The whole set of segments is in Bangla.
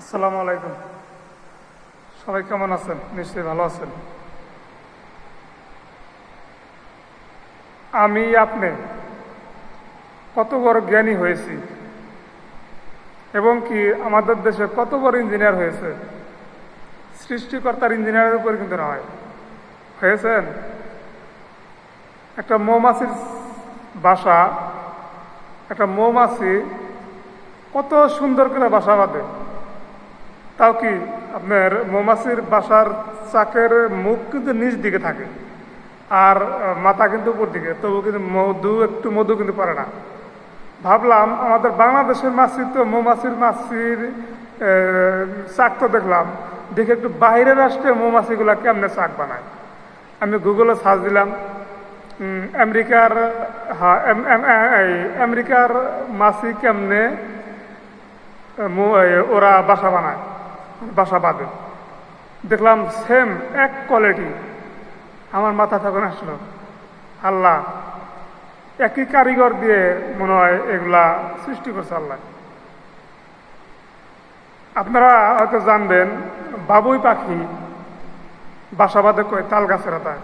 আসসালামু আলাইকুম। সবাই কেমন আছেন? নিশ্চয়ই ভালো আছেন। আপনি কত বড় জ্ঞানী হয়েছি এবং কি আমাদের দেশে কত বড় ইঞ্জিনিয়ার হয়েছে, সৃষ্টিকর্তার ইঞ্জিনিয়ারের উপর কিন্তু নয়, হয়েছেন। একটা মৌমাছির বাসা, একটা মৌমাছি কত সুন্দর করে বাসা বাঁধে, তাও কি আপনার মৌমাছির বাসার চাকের মুখ কিন্তু নিচ দিকে থাকে আর মাথা কিন্তু উপর দিকে, তবু কিন্তু মধু কিন্তু পড়ে না। ভাবলাম আমাদের বাংলাদেশের মাছি তো মাছির চাক তো দেখলাম, দেখে একটু বাইরের রাষ্ট্রে মৌমাছিগুলা কেমনে চাক বানায়। আমি গুগলে সার্চ দিলাম, আমেরিকার মাছি কেমনে ওরা বাসা বানায়, বাসা বাঁধে। দেখলাম সেম এক কোয়ালিটি। আমার মাথা তখন আসলো, আল্লাহ একই কারিগর দিয়ে মনে হয় এগুলা সৃষ্টি করছে আল্লাহ। আপনারা হয়তো জানবেন, বাবুই পাখি বাসা বাঁধে কই তাল গাছের আতায়।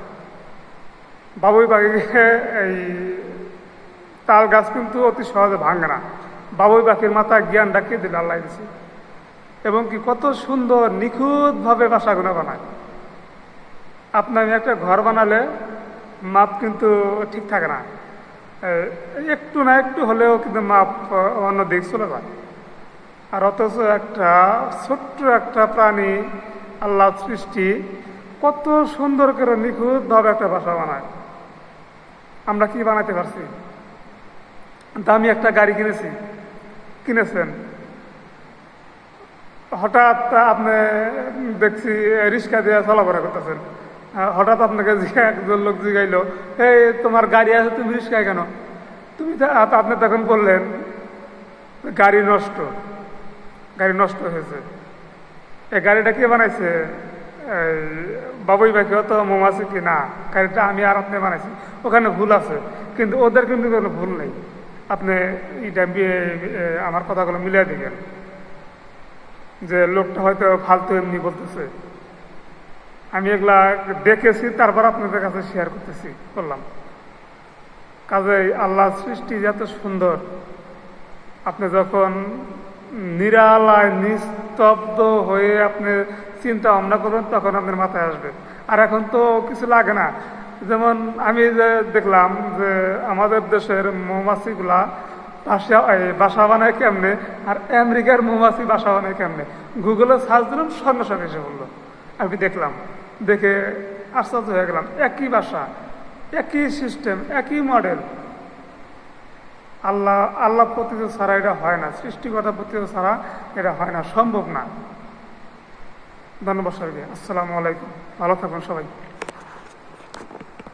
বাবুই পাখিকে এই তাল গাছ কিন্তু অতি সহজে ভাঙে না। বাবুই পাখির মাথায় জ্ঞান ডাকিয়ে দিলে আল্লাহ দিছে, এবং কি কত সুন্দর নিখুঁতভাবে বাসাগুলো বানায়। আপনার একটা ঘর বানালে মাপ কিন্তু ঠিক থাকে না, একটু না একটু হলেও কিন্তু মাপ অন্য দিক চলে যায়। আর অথচ একটা ছোট্ট একটা প্রাণী আল্লাহ সৃষ্টি কত সুন্দর করে নিখুঁতভাবে একটা বাসা বানায়। আমরা কি বানাতে পারছি? দামি একটা গাড়ি কিনেছেন, হঠাৎ আপনি দেখছি রিক্সা দিয়ে চলাফেরা করতেছেন, হঠাৎ আপনাকে একজন লোক জিগাইলো, এই তোমার গাড়ি আছে, তুমি রিক্সায় কেন? আপনি তখন বললেন গাড়ি নষ্ট হয়েছে। এই গাড়িটা কে বানাইছে? বাবুই পাখি তো মৌমাছি কি না, গাড়িটা আমি আর আপনি বানাইছি। ওখানে ভুল আছে, কিন্তু ওদের কিন্তু কোনো ভুল নেই। আপনি এটা আমার কথাগুলো মিলিয়ে দিবেন যে লোকটা হয়তো ফালতু এমনি বলতেছে। আমি এগুলা দেখেছি, তারপর আপনাদের কাছে শেয়ার করলাম। কাজেই আল্লাহ সৃষ্টি যত সুন্দর, আপনি যখন নিরালায় নিস্তব্ধ হয়ে আপনি চিন্তা ভাবনা করবেন, তখন আপনার মাথায় আসবে। আর এখন তো কিছু লাগে না। যেমন আমি যে দেখলাম যে আমাদের দেশের মৌমাছিগুলা বাসা বানায় কেমনে, আর আমেরিকার মৌমাছি বাসা বানায় কেমনে, গুগলে সার্চ দিলাম, সঙ্গে সঙ্গে এসে বললো। আমি দেখলাম, দেখে আশ্চর্য হয়ে গেলাম। একই বাসা, একই সিস্টেম, একই মডেল। আল্লাহ প্রতিযোগ ছাড়া এটা হয় না, সৃষ্টিকর্তা প্রতিযোগ ছাড়া এটা হয় না, সম্ভব না। ধন্যবাদ সবাইকে। আসসালামু আলাইকুম। ভালো থাকুন সবাই।